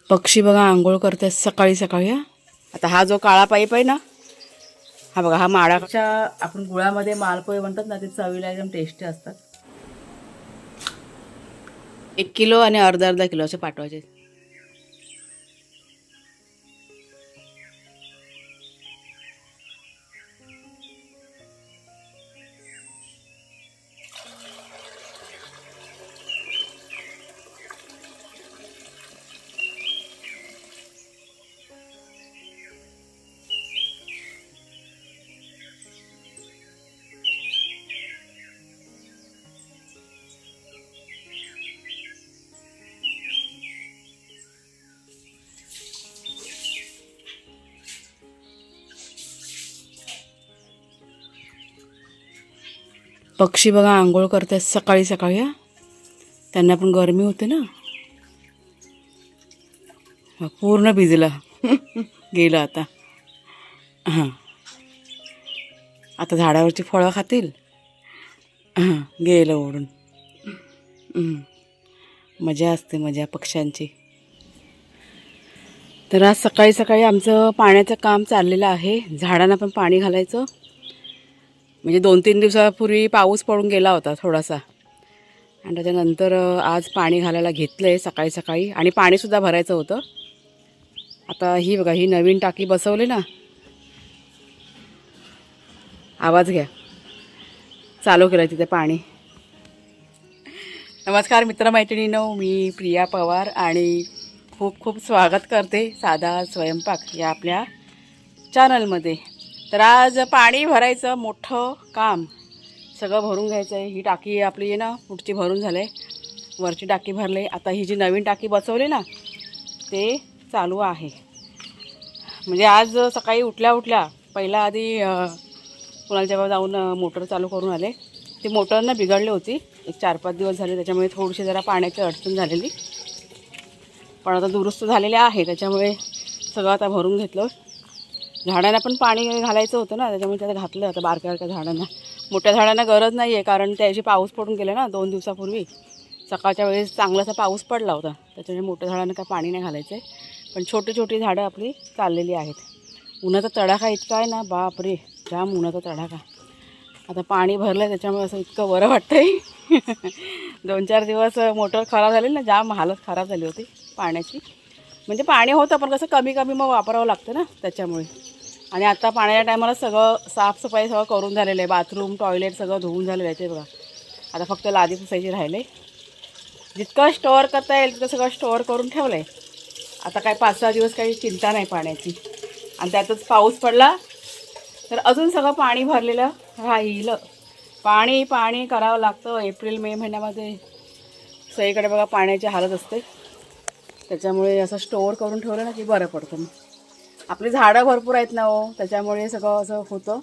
पक्षी बघा आंघोळ करतात सकाळी सकाळी. हा आता हा जो काळा पाईप आहे ना, हा बघा, हा माडाच्या आपण गुळामध्ये मालपोहे म्हणतात ना, ते चवीला एकदम टेस्टी असतात. 1 किलो आणि अर्धा किलो असे पाठवायचे. पक्षी बघा आंघोळ करतात सकाळी सकाळी. हा त्यांना पण गरमी होते ना. पूर्ण भिजला गेला आता. हां, आता झाडावरची फळं खातील. हां, गेलं ओढून. मजा असते, मजा पक्ष्यांची. तर आज सकाळी सकाळी आमचं पाण्याचं काम चाललेलं आहे. झाडांना पण पाणी घालायचं. म्हणजे 2-3 दिवसापूर्वी पाऊस पडून गेला होता थोडासा, आणि त्याच्यानंतर आज पाणी घालायला घेतलं आहे सकाळी सकाळी. आणि पाणीसुद्धा भरायचं होतं. आता ही बघा, ही नवीन टाकी बसवली ना, आवाज घ्या, चालू केलं तिथे पाणी. नमस्कार मित्रमैत्रिणींनो, मी प्रिया पवार आणि खूप खूप स्वागत करते साधा स्वयंपाक या आपल्या चॅनलमध्ये. तर आज पाणी भरायचं मोठं काम, सगळं भरून घ्यायचं आहे. ही टाकी आपली आहे ना, पुढची भरून झालं आहे, वरची टाकी भरले. आता ही जी नवीन टाकी बसवली ना, ते चालू आहे. म्हणजे आज सकाळी उठल्या पहिला आधी कुणालच्या बाबा जाऊन मोटर चालू करून आले. ती मोटर ना बिघडली होती, एक 4-5 दिवस झाले, त्याच्यामुळे थोडीशी जरा पाण्याची अडचण झालेली, पण आता दुरुस्त झालेले आहे. त्याच्यामुळे सगळं आता भरून घेतलं. झाडांना पण पाणी घालायचं होतं ना, त्याच्यामुळे त्याला घातलं. आता बारक्या झाडांना, मोठ्या झाडांना गरज नाही आहे, कारण त्याची पाऊस पडून गेला ना 2 दिवसापूर्वी. सकाळच्या वेळेस चांगलासा पाऊस पडला होता, त्याच्यामुळे मोठ्या झाडांना काय पाणी नाही घालायचं आहे. पण छोटी छोटी झाडं आपली चाललेली आहेत. उन्हाचा तडाखा इतका आहे ना, बापरे, जाम उन्हाचा तडाखा. आता पाणी भरलं आहे, त्याच्यामुळे असं इतकं बरं वाटतं आहे. 2-4 दिवस मोटर खराब झाली ना, जाम हालत खराब झाली होती पाण्याची. म्हणजे पाणी होतं, पण कसं कमी कमी मग वापरावं लागतं ना, त्याच्यामुळे. आणि आता पाण्याच्या टायमाला सगळं साफसफाई सगळं करून झालेलं आहे. बाथरूम, टॉयलेट सगळं धुवून झालेलं आहे. ते बघा, आता फक्त लादी पुसायची राहिले. जितकं स्टोअर करता येईल तितकं सगळं स्टोअर करून ठेवलं आहे. आता काय 5-6 दिवस काही चिंता नाही पाण्याची. आणि त्यातच पाऊस पडला तर अजून सगळं पाणी भरलेलं राहिलं. पाणी पाणी करावं लागतं. एप्रिल-मे महिन्यामध्ये सगळीकडे बघा पाण्याची हालत असते. त्याच्यामुळे असं स्टोअर करून ठेवलं ना की बरं पडतं. मग आपली झाडं भरपूर आहेत ना हो, त्याच्यामुळे सगळं असं होतं.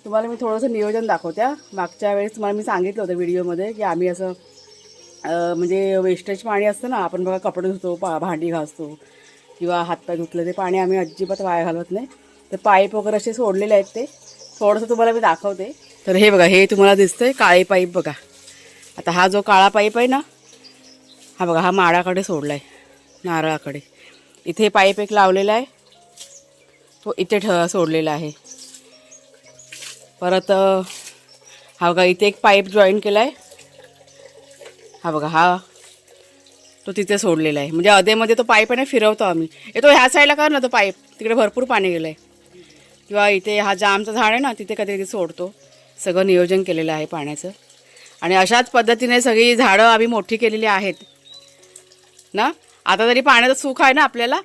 तुम्हाला मी थोडंसं नियोजन दाखवत्या. मागच्या वेळेस तुम्हाला मी सांगितलं होतं व्हिडिओमध्ये की आम्ही असं म्हणजे वेस्टेज पाणी असतं ना, आपण बघा कपडे धुतो, भांडी घासतो किंवा हातपाय धुतलं, ते पाणी आम्ही अजिबात वाया घालवत नाही. तर पाईप वगैरे असे सोडलेले आहेत, ते थोडंसं तुम्हाला मी दाखवते. तर हे बघा, हे तुम्हाला दिसतंय काळे पाईप बघा. आता हा जो काळा पाईप आहे ना, हा बघा, हा माडाकडे सोडला आहे, नारळाकडे. इथे पाईप एक लावलेला आहे, तो इथे सोडलेला आहे. परत हा बघा, इथे एक पाईप जॉईन केला आहे. हा बघा, हा तो तिथे सोडलेला आहे. म्हणजे अधेमध्ये तो पाईप आहे ना, फिरवतो आम्ही. येतो ह्या साईडला कर ना तो पाईप, तिकडे भरपूर पाणी गेलं आहे. किंवा इथे हा जामचं झाड आहे ना, तिथे कधी कधी सोडतो. सगळं नियोजन केलेलं आहे पाण्याचं. आणि अशाच पद्धतीने सगळी झाडं आम्ही मोठी केलेली आहेत ना. आता तरी पाण्याचं सुख आहे ना आपल्याला.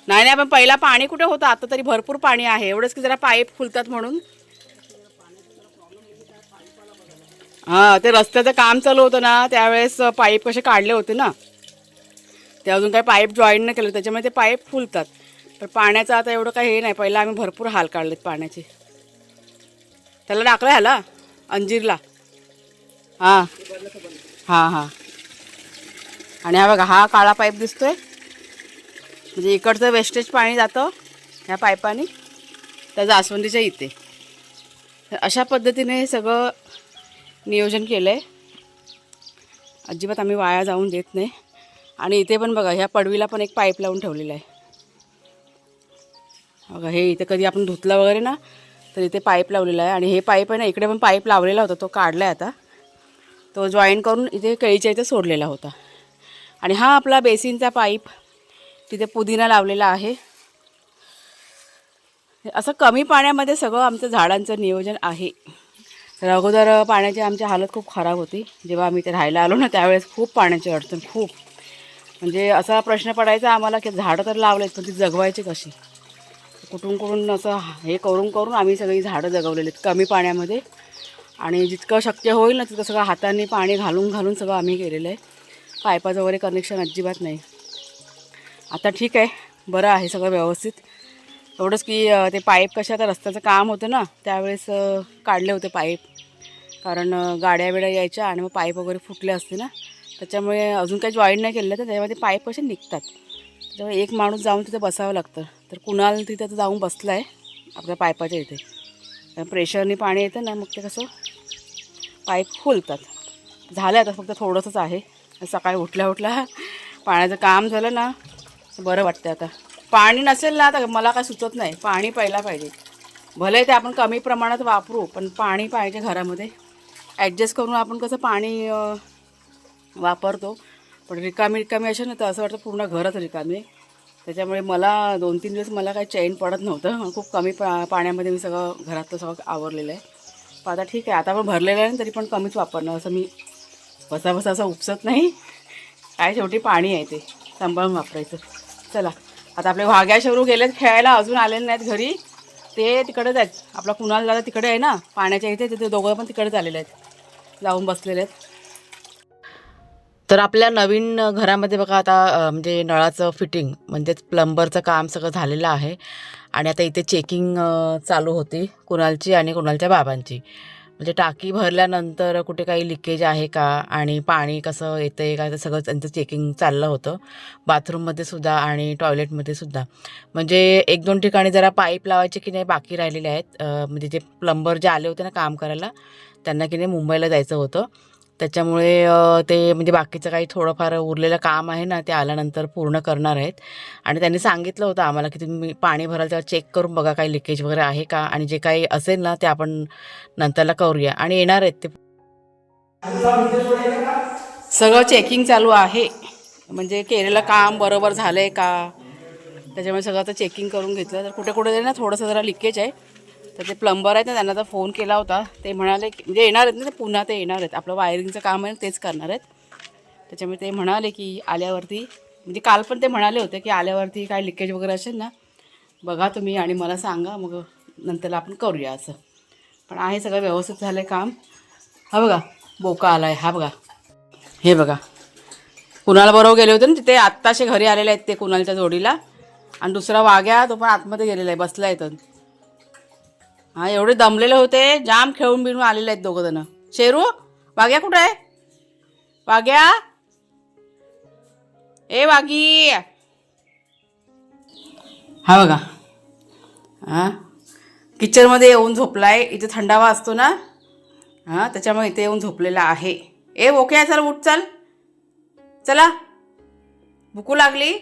नाही नाही, पण पहिला पाणी कुठे होतं, आता तरी भरपूर पाणी आहे. एवढंच की जरा पाईप फुलतात म्हणून. हां, ते रस्त्याचं काम चालू होतं ना, त्यावेळेस पाईप कसे काढले होते ना, ते अजून काही पाईप जॉईन नाही केलं, त्याच्यामुळे ते पाईप फुलतात. पण पाण्याचं आता एवढं काही हे नाही. पहिला आम्ही भरपूर हाल काढलेत पाण्याचे. त्याला टाकलं ह्याला अंजीरला. हां हां हां. आणि हा बघा, हा काळा पाईप दिसतोय, म्हणजे इकडचं वेस्टेज पाणी जातं ह्या पाईपाने त्या जास्वंदीच्या इथे. तर अशा पद्धतीने सगळं नियोजन केलं आहे. अजिबात आम्ही वाया जाऊन देत नाही. आणि इथे पण बघा ह्या पडवीला पण एक पाईप लावून ठेवलेला आहे बघा. हे इथे कधी आपण धुतलं वगैरे ना तर इथे पाईप लावलेला आहे. आणि हे पाईप आहे ना, इकडे पण पाईप लावलेला होता, तो काढला आहे आता. तो जॉईन करून इथे केळीच्या इथे सोडलेला होता. आणि हा आपला बेसिनचा पाईप, तिथे पुदिना लावलेला आहे. असं कमी पाण्यामध्ये सगळं आमचं झाडांचं नियोजन आहे. तर अगोदर पाण्याची आमची हालत खूप खराब होती. जेव्हा आम्ही इथे राहायला आलो ना त्यावेळेस खूप पाण्याची अडचण, खूप म्हणजे असा प्रश्न पडायचा आम्हाला की झाडं तर लावलेत पण ती जगवायची कशी. कुठून असं हे करून करून आम्ही सगळी झाडं जगवलेली आहेत कमी पाण्यामध्ये. आणि जितकं शक्य होईल ना तितकं सगळं हाताने पाणी घालून घालून सगळं आम्ही केलेलं आहे. पाईपाचं वगैरे कनेक्शन अजिबात नाही. आता ठीक आहे, बरं आहे सगळं व्यवस्थित. एवढंच की ते पाईप कशा आता रस्त्याचं काम होतं ना त्यावेळेस काढले होते पाईप. कारण गाड्या बिड्या यायच्या आणि मग पाईप वगैरे फुटले असते ना, त्याच्यामुळे अजून काही जॉईन नाही केलेलं. तर त्याच्यामध्ये पाईप कसे निघतात, त्याच्यामुळे एक माणूस जाऊन तिथे बसावं लागतं. तर कुणाल तिथे जाऊन बसला आहे आपल्या पाईपाच्या इथे. प्रेशरने पाणी येतं ना, मग ते कसं पाईप फुलतात. झालं आता, फक्त थोडंसंच आहे. सकाळी उठल्या उठल्या पाण्याचं काम झालं ना बरं वाटतं. आता पाणी नसेल ना तर मला काय सुचत नाही, पाणी प्यायला पाहिजे. भले ते आपण कमी प्रमाणात वापरू पण पाणी पाहिजे घरामध्ये. ॲडजस्ट करून आपण कसं पाणी वापरतो. पण रिकामी असेल ना तर असं वाटतं पूर्ण घरच रिकामी. त्याच्यामुळे मला 2-3 दिवस मला काही चैन पडत नव्हतं. खूप कमी पाण्यामध्ये मी सगळं घरातलं सगळं आवरलेलं आहे. पण आता ठीक आहे, आता पण भरलेलं आहे तरी पण कमीच वापरणं. असं मी बसा असं उपसत नाही. काय शेवटी पाणी आहे ते सांभाळून वापरायचं. चला आता आपले वाघ्या शरू गेलेत खेळायला, अजून आलेले नाहीत घरी. ते तिकडेच आहेत. आपला कुणाल दादा तिकडे आहे ना पाण्याच्या इथे, तिथे दोघं पण तिकडेच आलेले आहेत, लावून बसलेले आहेत. तर आपल्या नवीन घरामध्ये बघा आता म्हणजे नळाचं फिटिंग म्हणजेच प्लंबरचं काम सगळं झालेलं आहे. आणि आता इथे चेकिंग चालू होती कुणालची आणि कुणालच्या बाबांची. म्हणजे टाकी भरल्यानंतर कुठे काही लिकेज आहे का आणि पाणी कसं येतं आहे का, ते सगळं त्यांचं चेकिंग चाललं होतं. बाथरूममध्ये सुद्धा आणि टॉयलेटमध्ये सुद्धा. म्हणजे 1-2 ठिकाणी जरा पाईप लावायचे की नाही बाकी राहिलेले आहेत. म्हणजे जे प्लंबर जे आले होते ना काम करायला, त्यांना की नाही मुंबईला जायचं होतं. त्याच्यामुळे ते म्हणजे बाकीचं काही थोडंफार उरलेलं काम आहे ना ते आल्यानंतर पूर्ण करणार आहेत. आणि त्यांनी सांगितलं होतं आम्हाला की तुम्ही पाणी भराल तेव्हा चेक करून बघा काही लिकेज वगैरे आहे का, आणि जे काही असेल ना ते आपण नंतरला करूया. आणि येणार आहेत ते. सगळं चेकिंग चालू आहे, म्हणजे केलेलं काम बरोबर झालं आहे का, त्याच्यामुळे सगळं आता चेकिंग करून घेतलं. तर कुठे कुठे ना थोडंसं जरा लिकेज आहे. तर ते प्लंबर आहेत ना त्यांना तर फोन केला होता. ते म्हणाले की म्हणजे येणार आहेत ना, ते पुन्हा ते येणार आहेत, आपलं वायरिंगचं काम आहे तेच करणार आहेत. त्याच्यामुळे ते म्हणाले की आल्यावरती, म्हणजे काल पण ते म्हणाले होते की आल्यावरती काय लिकेज वगैरे असेल ना बघा तुम्ही आणि मला सांगा, मग नंतर आपण करूया असं. पण आहे सगळं व्यवस्थित झालं आहे काम. हा बघा बोका आला आहे, हा बघा, हे बघा. कुणाला बरोबर गेले होते ना तिथे, आत्ताशे घरी आलेले आहेत ते कुणालच्या जोडीला. आणि दुसरा वाघ्या तो पण आतमध्ये गेलेला आहे, बसला आहे तर. हा एवढे दमलेले होते, जाम खेळून बिळून आलेले आहेत दोघं जण. शेरू वाघ्या कुठं आहे, वाघ्या ए वाघी. हा बघा, हां किचनमध्ये येऊन झोपलाय. इथे थंडावा असतो ना, हां त्याच्यामुळे इथे येऊन झोपलेला आहे. ए ओके चल उठ, चल चला भुकू लागली.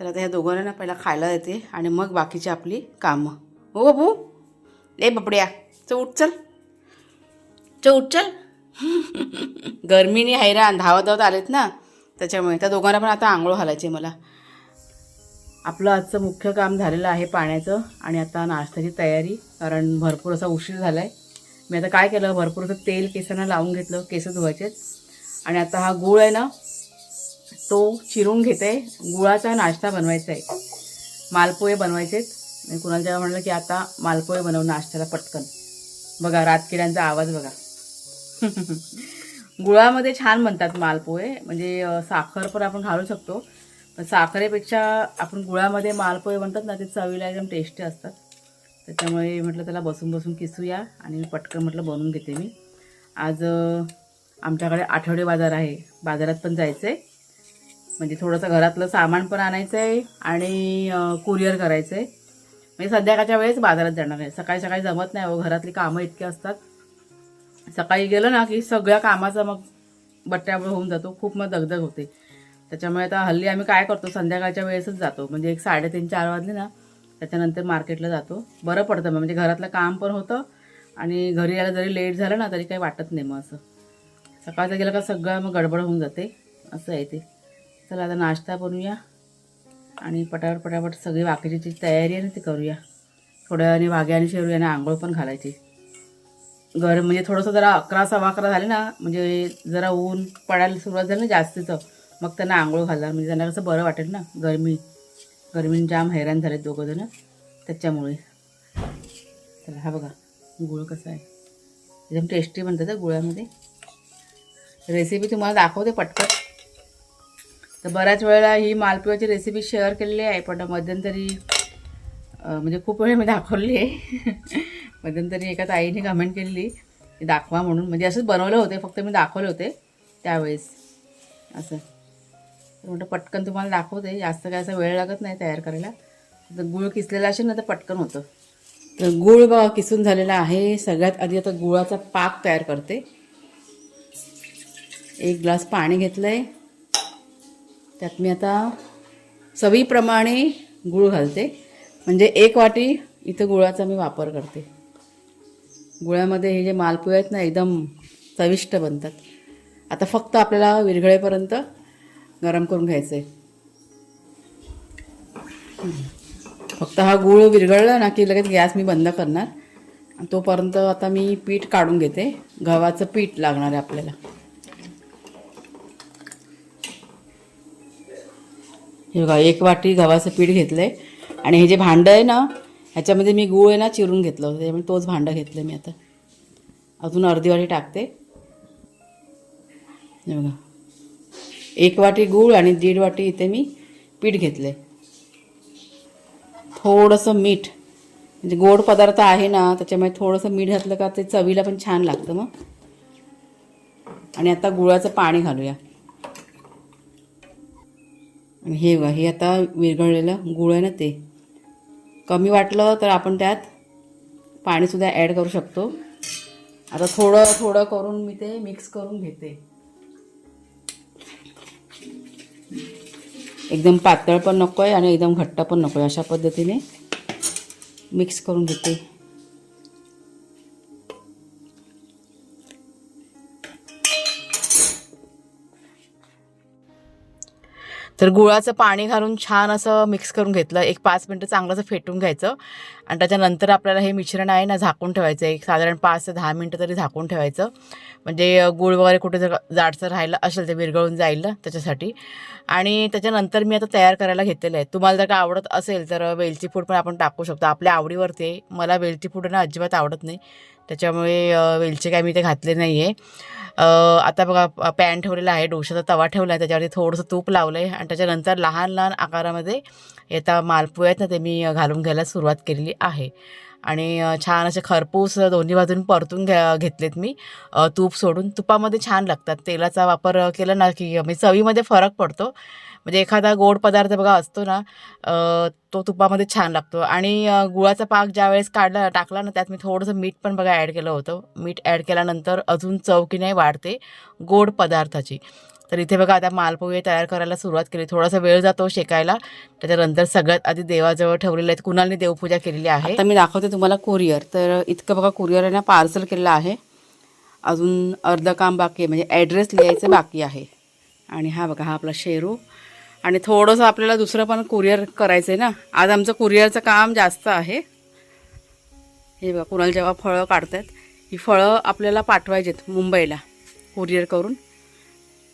तर आता ह्या दोघांना ना पहिला खायला देते आणि मग बाकीची आपली कामं. हो बाबू, ए बबड्या चल उठ, चल उठ चल. गरमीने हैराण धावत धावत आलेत ना, त्याच्यामुळे त्या दोघांना पण आता आंघोळ घालायची मला. आपलं आजचं मुख्य काम झालेलं आहे पाण्याचं. आणि आता नाश्त्याची तयारी, कारण भरपूर असा उशीर झाला आहे. मी आता काय केलं, भरपूर असं तेल केसांना लावून घेतलं, केस धुवायचेत. आणि आता हा गूळ आहे ना तो चिरून घेते. गुळाचा नाश्ता बनवायचा आहे, मालपोहे बनवायचेत. मी कुणाला म्हणलं की आता मालपोहे बनवून नाश्त्याला पटकन. बघा रातकिड्यांचा आवाज बघा. गुळामध्ये छान बनतात मालपोहे, म्हणजे साखर पण आपण घालू शकतो. पण साखरेपेक्षा आपण गुळामध्ये मालपोहे बनतात ना ते चवीला एकदम टेस्टी असतात. त्याच्यामुळे म्हटलं त्याला बसून बसून किसूया आणि पटकन म्हटलं बनवून घेते मी. आज आमच्याकडे आठवडे बाजार आहे, बाजारात पण जायचं आहे. म्हणजे थोडंसं घरातलं सामान पण आणायचं आहे आणि कुरिअर करायचं आहे. म्हणजे संध्याकाळच्या वेळेस बाजारात जाणार आहे. सकाळी सकाळी जमत नाही हो, घरातली कामं इतकी असतात. सकाळी गेलं ना की सगळ्या कामाचा मग बट्ट्यावर होऊन जातो, खूप मग दगदग होते. त्याच्यामुळे आता हल्ली आम्ही काय करतो, संध्याकाळच्या वेळेसच जातो. म्हणजे एक 3:30-4 वाजले ना त्याच्यानंतर मार्केटला जातो. बरं पडतं म्हणजे घरातलं काम पण होतं आणि घरी यायला जरी लेट झालं ना तरी काही वाटत नाही. मग असं सकाळचं गेलं का सगळं मग गडबड होऊन जाते, असं आहे ते. चला आता नाश्ता बनवूया आणि पटापट सगळी बाकीची तयारी आहे ना ती करूया. थोड्या वेळाने वाघ्या आणि शेरू यांना आंघोळ पण घालायची. म्हणजे थोडंसं जरा 11-11:15 झाले ना, म्हणजे जरा ऊन पडायला सुरुवात झाली ना जास्तीचं, मग त्यांना आंघोळ घालणार. म्हणजे त्यांना कसं बरं वाटेल ना. गरमीने जाम हैराण झालेत दोघंजणं त्याच्यामुळे. चला हा बघा गुळ कसा आहे, एकदम टेस्टी बनतं त्या गुळामध्ये. रेसिपी तुम्हाला दाखवते पटकन. तर बऱ्याच वेळेला ही मालपुआची रेसिपी शेअर केलेली आहे, पण मध्यंतरी म्हणजे खूप वेळ मी दाखवली आहे. मध्यंतरी एका ताईने कमेंट केलेली दाखवा म्हणून. म्हणजे असंच बनवलं होते, फक्त मी दाखवले होते त्यावेळेस असं. तर म्हटलं पटकन तुम्हाला दाखवते, जास्त काय असा वेळ लागत नाही तयार करायला. तर गूळ किसलेला असेल ना तर पटकन होतं. तर गूळ बघा किसून झालेला आहे. सगळ्यात आधी आता गुळाचा पाक तयार करते. 1 ग्लास पाणी घेतलं आहे, त्यात मी आता चवीप्रमाणे गूळ घालते. म्हणजे 1 वाटी इथं गुळाचा मी वापर करते. गुळामध्ये हे जे मालपुए आहेत ना एकदम चविष्ट बनतात. आता फक्त आपल्याला विरघळेपर्यंत गरम करून घ्यायचं आहे. फक्त हा गूळ विरघळला ना की लगेच गॅस मी बंद करणार. तोपर्यंत आता मी पीठ काढून घेते. गव्हाचं पीठ लागणार आहे आपल्याला. हे बघा 1 वाटी गव्हाचं पीठ घेतलं आहे. आणि हे जे भांडं आहे ना ह्याच्यामध्ये मी गूळ आहे ना चिरून घेतलं होतं, त्यामुळे तोच भांडं घेतलं मी. आता अजून अर्धी वाटी टाकते. हे बघा 1 वाटी गूळ आणि 1.5 वाटी इथे मी पीठ घेतलं आहे. थोडंसं मीठ, म्हणजे गोड पदार्थ आहे ना त्याच्यामुळे थोडंसं मीठ घातलं का ते चवीला पण छान लागतं मग. आणि आता गुळाचं पाणी घालूया. आणि हे बघा हे आता विरघळलेलं गूळ आहे ना ते. कमी वाटलं तर आपण त्यात पाणीसुद्धा ॲड करू शकतो. आता थोडं थोडं करून मी ते मिक्स करून घेते. एकदम पातळ पण नको आहे आणि एकदम घट्ट पण नको आहे, अशा पद्धतीने मिक्स करून घेते. तर गुळाचं पाणी घालून छान असं मिक्स करून घेतलं. 5 मिनटं चांगलं असं फेटून घ्यायचं आणि त्याच्यानंतर आपल्याला हे मिश्रण आहे ना झाकून ठेवायचं. एक साधारण 5 ते 10 मिनटं तरी झाकून ठेवायचं. म्हणजे गूळ वगैरे कुठे जर जाडसर राहिलं असेल ते विरघळून जाईल ना त्याच्यासाठी. आणि त्याच्यानंतर मी आता तयार करायला घेतलेलं आहे. तुम्हाला जर का आवडत असेल तर वेलची पूड पण आपण टाकू शकतो, आपल्या आवडीवरती आहे. मला वेलची पूड ना अजिबात आवडत नाही, त्याच्यामुळे वेलची काय मी ते घातले नाही आहे. आता बघा पॅन ठेवलेला आहे, डोशाचा तवा ठेवला आहे, त्याच्यावरती थोडंसं तूप लावलं आहे. आणि त्याच्यानंतर लहान लहान आकारामध्ये आता मालपुए आहेत ना ते मी घालून घ्यायला सुरुवात केलेली आहे. आणि छान असे खरपूस दोन्ही बाजून परतून घेतलेत मी. तूप सोडून तुपामध्ये छान लागतात. तेलाचा वापर केला ना की म्हणजे चवीमध्ये फरक पडतो. म्हणजे एखादा गोड पदार्थ बघा असतो ना तो तुपामध्ये छान लागतो. आणि गुळाचा पाक ज्यावेळेस टाकला ना त्यात मी थोडंसं मीठ पण बघा ॲड केलं होतं. मीठ ॲड केल्यानंतर अजून चव की नाही वाढते गोड पदार्थाची. तर इथे बघा आता मालपुए तयार करायला सुरुवात केली. थोडासा वेळ जातो शेकायला. त्याच्यानंतर सगळ्यात आधी देवाजवळ ठेवलेले आहेत. कुणालने देवपूजा केलेली आहे. आता मी दाखवते तुम्हाला कुरिअर. तर इतकं बघा कुरिअर ना पार्सल केलेलं आहे. अजून अर्धं काम बाकी आहे, म्हणजे ॲड्रेस लिहायचं बाकी आहे. आणि हा बघा हा आपला शेरू. आणि थोडंसं आपल्याला दुसरं पण कुरिअर करायचं आहे ना. आज आमचं कुरिअरचं काम जास्त आहे. हे बघा कुणाला जेव्हा फळं काढतात, ही फळं आपल्याला पाठवायची आहेत मुंबईला कुरिअर करून.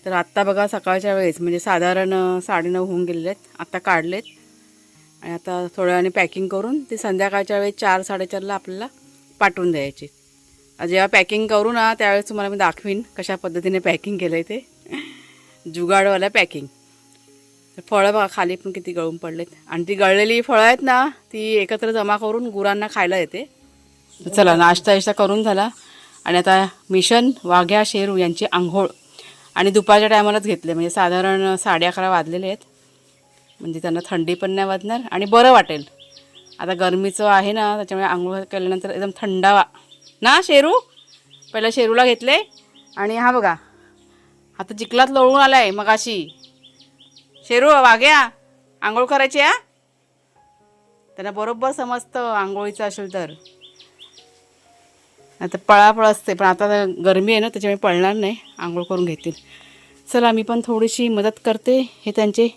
तर आत्ता बघा सकाळच्या वेळेस म्हणजे साधारण 9:30 होऊन गेलेले आहेत. आत्ता काढलेत आणि आता थोड्या वेळाने पॅकिंग करून ते संध्याकाळच्या वेळेस 4-4:30ला आपल्याला पाठवून द्यायचे. जेव्हा पॅकिंग करू ना त्यावेळेस तुम्हाला मी दाखवीन कशा पद्धतीने पॅकिंग केलं आहे ते. जुगाडवाला पॅकिंग. तर फळं बघा खाली पण किती गळून पडलेत. आणि ती गळलेली फळं आहेत ना ती एकत्र जमा करून गुरांना खायला येते. चला नाश्ता करून झाला. आणि आता मिशन वाघ्या शेरू यांची आंघोळ आणि दुपारच्या टायमालाच घेतले, म्हणजे साधारण 11:30 वाजलेले आहेत. म्हणजे त्यांना थंडी पण नाही वाजणार आणि बरं वाटेल. आता गरमीचं आहे ना त्याच्यामुळे आंघोळ केल्यानंतर एकदम थंडावा ना. शेरू पहिला शेरूला घेतले. आणि हा बघा आता चिखलात लोळून आला आहे मगाशी. शेरू वाग्या आंघोळ करायची हा. त्यांना बरोबर समजतं आंघोळीचं असेल तर. आता पळापळ असते पण आता गरमी आहे ना त्याच्यामुळे पळणार नाही, आंघोळ करून घेतील. चला मी पण थोडीशी मदत करते. हे त्यांचे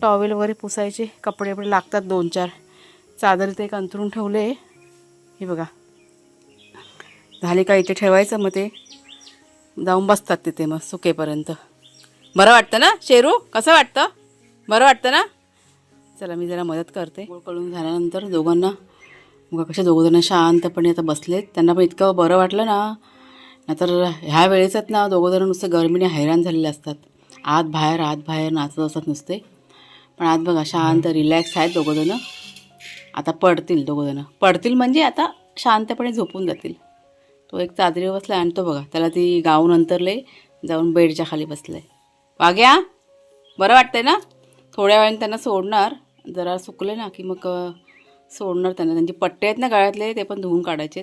टॉवेल वगैरे पुसायचे, कपडे वगैरे लागतात 2-4. चादर ते एक अंथरून ठेवले. हे बघा झाले का इथे ठेवायचं, मग ते जाऊन बसतात तिथे मग सुकेपर्यंत. बरं वाटतं ना शेरू? कसं वाटतं? बरं वाटतं ना? चला मी जरा मदत करते. गोळ कळून झाल्यानंतर दोघांना मग कशा दोघंजणं शांतपणे आता बसलेत. त्यांना पण इतकं बरं वाटलं ना. नाहीतर ह्या वेळेचात ना दोघंजणं नुसते गरमीने हैराण झालेले असतात. आत बाहेर नाचत असतात नुसते. पण आज बघा शांत रिलॅक्स आहेत दोघंजणं. आता पडतील दोघंजणं. पडतील म्हणजे आता शांतपणे झोपून जातील. तो एक चादरीवर बसला आणि तो बघा त्याला ती गाऊन अंतरले, जाऊन बेडच्या खाली बसलाय. वाग्या बरं वाटतंय ना? थोड्या वेळाने त्यांना सोडणार, जरा सुकले ना की मग सोडणार त्यांना. त्यांचे पट्टे आहेत ना गळ्यातले ते पण धुवून काढायचे.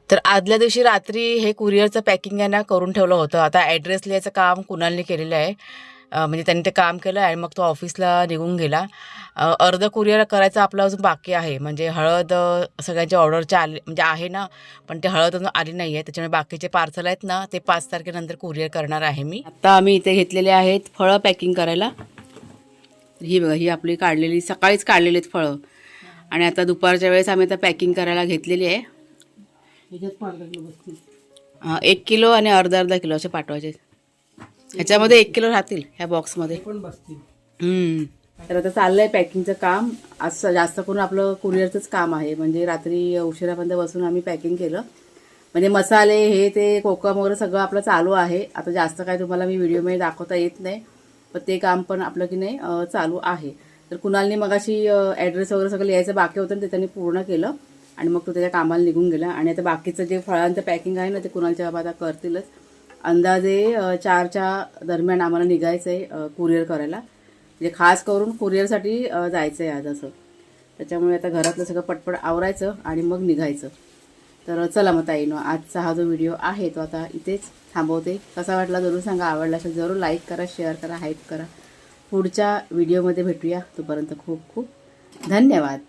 तर आदल्या दिवशी रात्री हे कुरिअरचं पॅकिंग आहे ना करून ठेवलं होतं. आता ॲड्रेस लिहायचं काम कुणालने केलेलं आहे. म्हणजे त्यांनी ते काम केलं आणि मग तो ऑफिसला निघून गेला. अर्ध कुरिअर करायचं आपलं अजून बाकी आहे. म्हणजे हळद सगळ्यांच्या ऑर्डरच्या आले म्हणजे आहे ना, पण ते हळद अजून आली नाही आहे. त्याच्यामुळे बाकीचे पार्सल आहेत ना ते 5 तारखेनंतर कुरिअर करणार आहे मी. आता आम्ही इथे घेतलेले आहेत फळं पॅकिंग करायला. ही बघा ही आपली काढलेली सकाळीच काढलेली आहेत फळं आणि आता दुपारच्या वेळेस आम्ही आता पॅकिंग करायला घेतलेली आहे. 1 किलो आणि अर्धा किलो असे पाठवायचे. ह्याच्यामध्ये 1 किलो राहतील ह्या बॉक्समध्ये पण बसतील. तर आता चाललं आहे पॅकिंगचं काम. आज जास्त करून आपलं कुरिअरचंच काम आहे. म्हणजे रात्री उशिरापर्यंत बसून आम्ही पॅकिंग केलं. म्हणजे मसाले हे ते कोकम वगैरे सगळं आपलं चालू आहे. आता जास्त काय तुम्हाला मी व्हिडिओमध्ये दाखवता येत नाही, पण ते काम पण आपलं की नाही चालू आहे. तर कुणालने मगाशी ॲड्रेस वगैरे सगळं लिहायचं बाकी होतं ते त्यांनी पूर्ण केलं आणि मग तो त्याच्या कामाला निघून गेला. आणि आता बाकीचं जे फळांचं पॅकिंग आहे ना ते कुणालच्या बाबा आता करतीलच. अंदाजे 4च्या दरम्यान आम्हाला निघायचं आहे कुरिअर करायला. म्हणजे खास करून कुरिअरसाठी जायचं आहे आज असं. त्याच्यामुळे आता घरातलं सगळं पटपट आवरायचं आणि मग निघायचं. तर चला मग ताईनो आजचा हा जो व्हिडिओ आहे तो आता इथेच थांबवते. कसा वाटला जरूर सांगा. आवडला असेल जरूर लाईक करा, शेअर करा, हाईप करा. पुढच्या व्हिडिओमध्ये भेटूया. तोपर्यंत खूप खूप धन्यवाद.